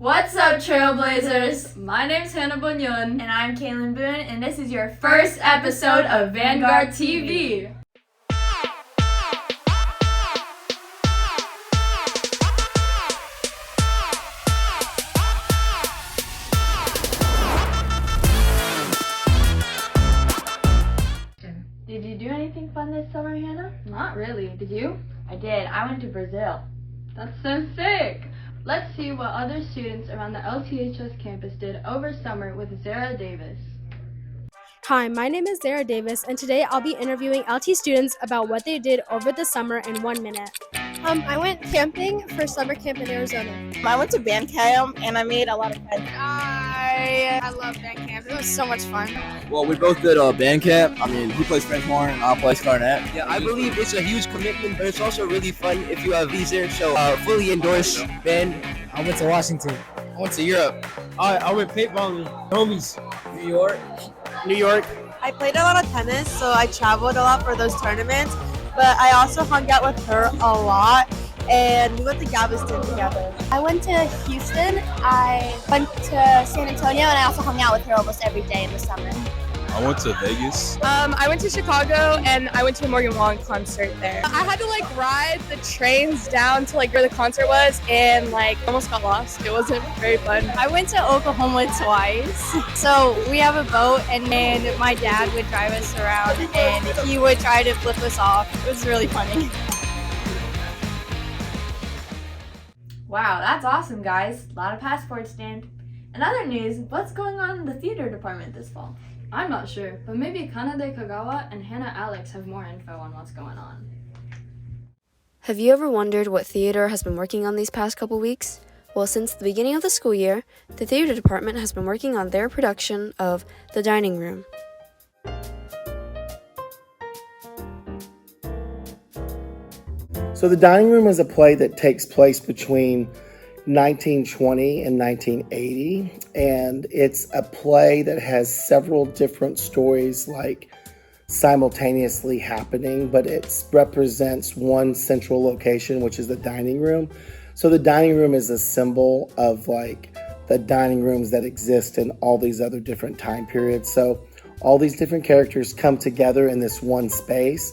What's up, Trailblazers? My name's Hannah Bunyan. And I'm Kaylin Boone, and this is your first episode of Vanguard TV. Did you do anything fun this summer, Hannah? Not really. Did you? I did. I went to Brazil. That's so sick. Let's see what other students around the LTHS campus did over summer with Zara Davis. Hi, my name is Zara Davis, and today I'll be interviewing LT students about what they did over the summer in 1 minute. I went camping for summer camp in Arizona. I went to band camp and I made a lot of friends. I love band camp. It was so much fun. Well, we both did band camp. I mean, he plays French horn, I'll play clarinet. Yeah, I believe it's a huge commitment, but it's also really fun if you have visa. So, fully endorsed band. I went to Washington. I went to Europe. I went paintballing. Homies. New York. New York. I played a lot of tennis, so I traveled a lot for those tournaments, but I also hung out with her a lot, and we went to Galveston together. I went to Houston, I went to San Antonio, and I also hung out with her almost every day in the summer. I went to Vegas. I went to Chicago, and I went to a Morgan Wallen concert there. I had to ride the trains down to where the concert was, and almost got lost. It wasn't very fun. I went to Oklahoma twice. So we have a boat, and then my dad would drive us around, and he would try to flip us off. It was really funny. Wow, that's awesome, guys. A lot of passports stamped. In other news, what's going on in the theater department this fall? I'm not sure, but maybe Kanade Kagawa and Hannah Alex have more info on what's going on. Have you ever wondered what theater has been working on these past couple weeks? Well, since the beginning of the school year, the theater department has been working on their production of The Dining Room. So The Dining Room is a play that takes place between 1920 and 1980, and it's a play that has several different stories simultaneously happening, but it represents one central location, which is the dining room. So the dining room is a symbol of the dining rooms that exist in all these other different time periods. So all these different characters come together in this one space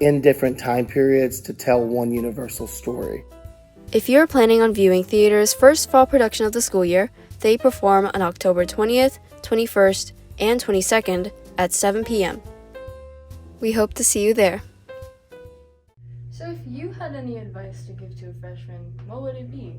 in different time periods to tell one universal story. If you're planning on viewing theater's first fall production of the school year, they perform on October 20th, 21st, and 22nd at 7 p.m. We hope to see you there. So if you had any advice to give to a freshman, what would it be?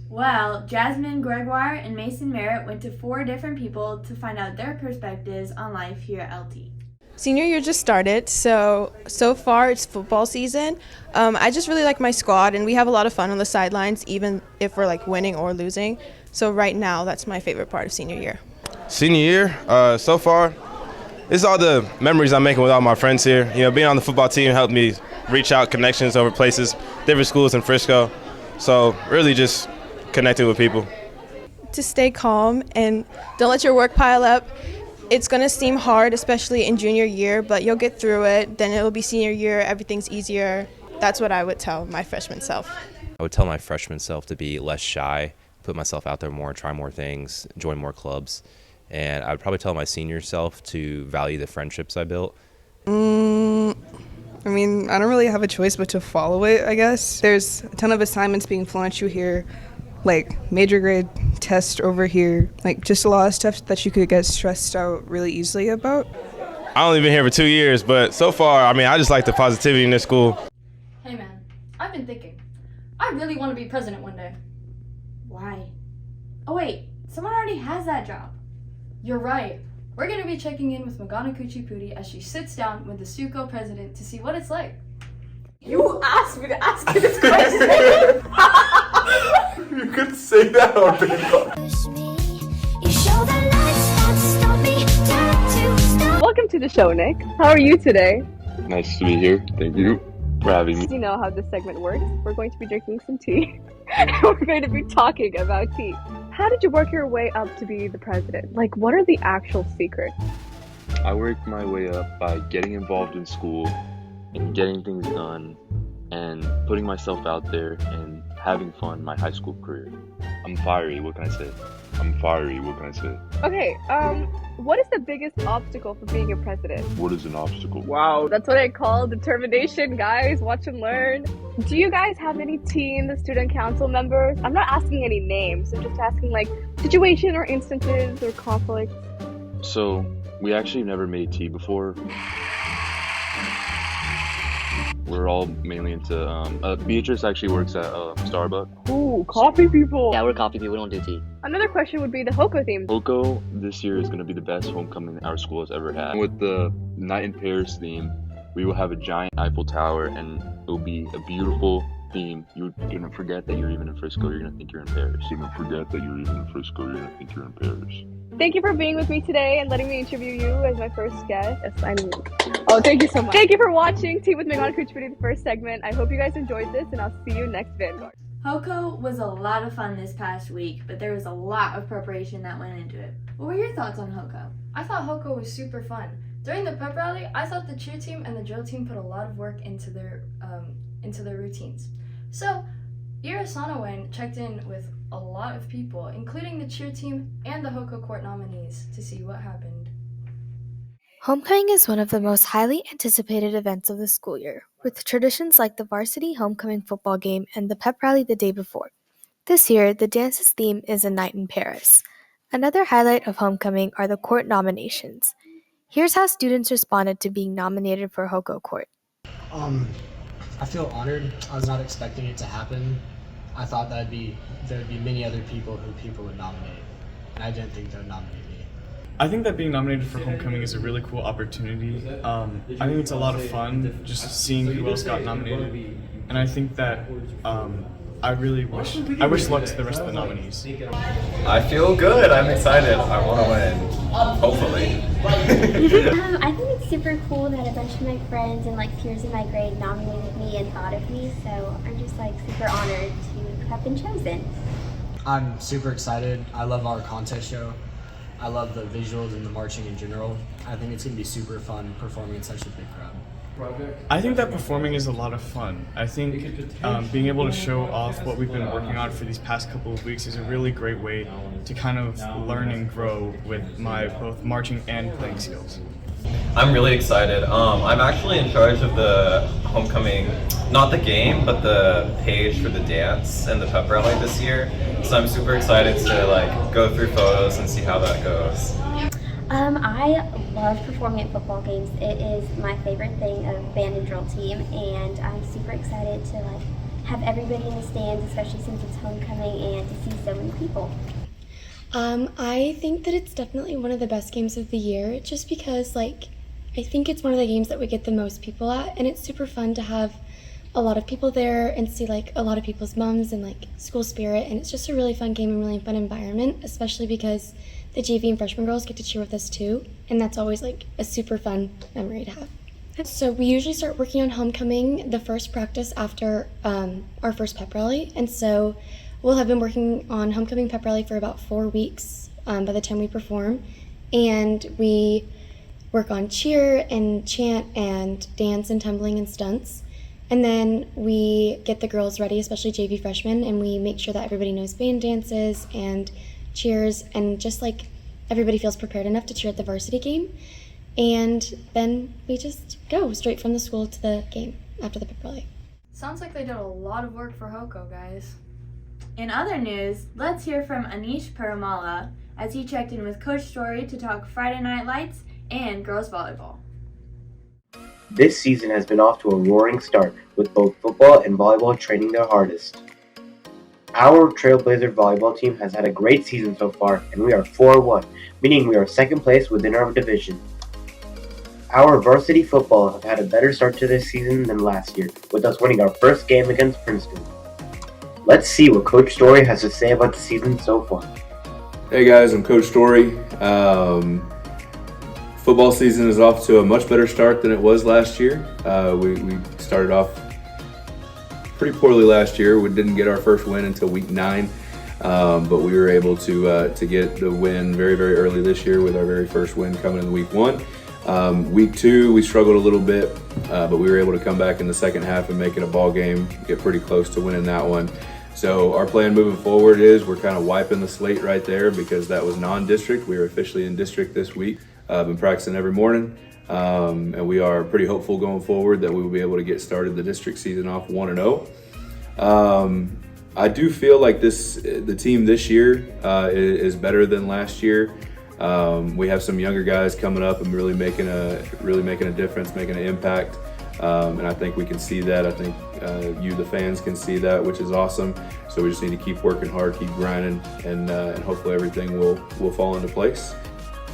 Well, Jasmine Gregoire and Mason Merritt went to 4 different people to find out their perspectives on life here at LT. Senior year just started, so far it's football season. I just really like my squad, and we have a lot of fun on the sidelines, even if we're winning or losing. So right now, that's my favorite part of senior year. Senior year, so far, it's all the memories I'm making with all my friends here. You know, being on the football team helped me reach out connections over places, different schools in Frisco. So really just connecting with people. To stay calm and don't let your work pile up. It's going to seem hard, especially in junior year, but you'll get through it. Then it'll be senior year, everything's easier. That's what I would tell my freshman self. I would tell my freshman self to be less shy, put myself out there more, try more things, join more clubs. And I would probably tell my senior self to value the friendships I built. I don't really have a choice but to follow it, I guess. There's a ton of assignments being flown at you here, major grade test over here, just a lot of stuff that you could get stressed out really easily about. I only been here for 2 years, but so far, I just like the positivity in this school. Hey man, I've been thinking. I really want to be president one day. Why? Oh wait, someone already has that job. You're right. We're going to be checking in with Magana Kuchipudi as she sits down with the SUCO president to see what it's like. You asked me to ask you this question. You could say that already. Welcome to the show, Nick. How are you today? Nice to be here. Thank you for having me. You know how this segment works. We're going to be drinking some tea. We're going to be talking about tea. How did you work your way up to be the president? What are the actual secrets? I worked my way up by getting involved in school and getting things done and putting myself out there and having fun my high school career. I'm fiery, what can I say? I'm fiery, what can I say? Okay, what is the biggest obstacle for being a president? What is an obstacle? Wow, that's what I call determination, guys. Watch and learn. Do you guys have any teen, the student council members? I'm not asking any names. I'm just asking like situation or instances or conflicts. So, we actually never made tea before. We're all mainly into, Beatrice actually works at Starbucks. Ooh, coffee people. Yeah, we're coffee people, we don't do tea. Another question would be the hoco theme. Hoco this year is going to be the best homecoming our school has ever had. With the Night in Paris theme, we will have a giant Eiffel Tower and it will be a beautiful theme. You're going to forget that you're even in Frisco, you're going to think you're in Paris. You're going to forget that you're even in Frisco, you're going to think you're in Paris. Thank you for being with me today and letting me interview you as my first guest. Thank you so much. Thank you for watching Tea with Megan Kuchpudi, the first segment. I hope you guys enjoyed this and I'll see you next Vanguard. Hoco was a lot of fun this past week, but there was a lot of preparation that went into it. What were your thoughts on Hoco? I thought Hoco was super fun. During the pep rally, I thought the cheer team and the drill team put a lot of work into their routines. So, Irasana went checked in with a lot of people, including the cheer team and the Hoco Court nominees, to see what happened. Homecoming is one of the most highly anticipated events of the school year, with traditions like the varsity homecoming football game and the pep rally the day before. This year, the dance's theme is A Night in Paris. Another highlight of homecoming are the court nominations. Here's how students responded to being nominated for Hoco Court. I feel honored. I was not expecting it to happen. I thought there'd be many other people who people would nominate, and I didn't think they would nominate me. I think that being nominated for homecoming is a really cool opportunity. I think it's a lot of fun just seeing who else got nominated, and I think that I wish luck to the rest of the nominees. I feel good. I'm excited. I want to win. Hopefully. I think it's super cool that a bunch of my friends and peers in my grade nominated me and thought of me, so I'm just super honored to have been chosen. I'm super excited. I love our contest show. I love the visuals and the marching in general. I think it's going to be super fun performing in such a big crowd. I think that performing is a lot of fun. I think being able to show off what we've been working on for these past couple of weeks is a really great way to kind of learn and grow with my both marching and playing skills. I'm really excited. I'm actually in charge of the homecoming, not the game, but the page for the dance and the pep rally this year. So I'm super excited to go through photos and see how that goes. I love performing at football games. It is my favorite thing of band and drill team, and I'm super excited to have everybody in the stands, especially since it's homecoming, and to see so many people. I think that it's definitely one of the best games of the year, just because I think it's one of the games that we get the most people at, and it's super fun to have a lot of people there and see a lot of people's moms and school spirit, and it's just a really fun game and really fun environment, especially because the JV and freshman girls get to cheer with us too, and that's always a super fun memory to have. So we usually start working on homecoming the first practice after our first pep rally, and so we'll have been working on homecoming pep rally for about 4 weeks by the time we perform, and we work on cheer and chant and dance and tumbling and stunts. And then we get the girls ready, especially JV freshmen, and we make sure that everybody knows band dances and cheers, and just everybody feels prepared enough to cheer at the varsity game. And then we just go straight from the school to the game after the pep rally. Sounds like they did a lot of work for Hoco, guys. In other news, let's hear from Anish Paramala as he checked in with Coach Story to talk Friday Night Lights and girls volleyball. This season has been off to a roaring start, with both football and volleyball training their hardest. Our Trailblazer volleyball team has had a great season so far, and we are 4-1, meaning we are second place within our division. Our varsity football have had a better start to this season than last year, with us winning our first game against Princeton. Let's see what Coach Story has to say about the season so far. Hey guys, I'm Coach Story. Football season is off to a much better start than it was last year. We started off pretty poorly last year. We didn't get our first win until week 9, but we were able to get the win very, very early this year with our very first win coming in week 1. Week 2, we struggled a little bit, but we were able to come back in the second half and make it a ball game, get pretty close to winning that one. So our plan moving forward is we're kind of wiping the slate right there because that was non-district. We are officially in district this week. I've been practicing every morning, and we are pretty hopeful going forward that we will be able to get started the district season off 1-0. I do feel like the team this year is better than last year. We have some younger guys coming up and really making a difference, making an impact, and I think we can see that. I think you, the fans, can see that, which is awesome. So we just need to keep working hard, keep grinding, and hopefully everything will fall into place.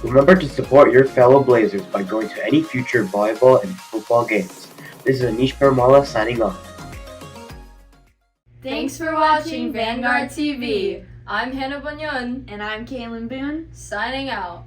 Remember to support your fellow Blazers by going to any future volleyball and football games. This is Anish Paramala signing off. Thanks for watching Vanguard TV. I'm Hannah Bunyan. And I'm Kaylin Boone. Signing out.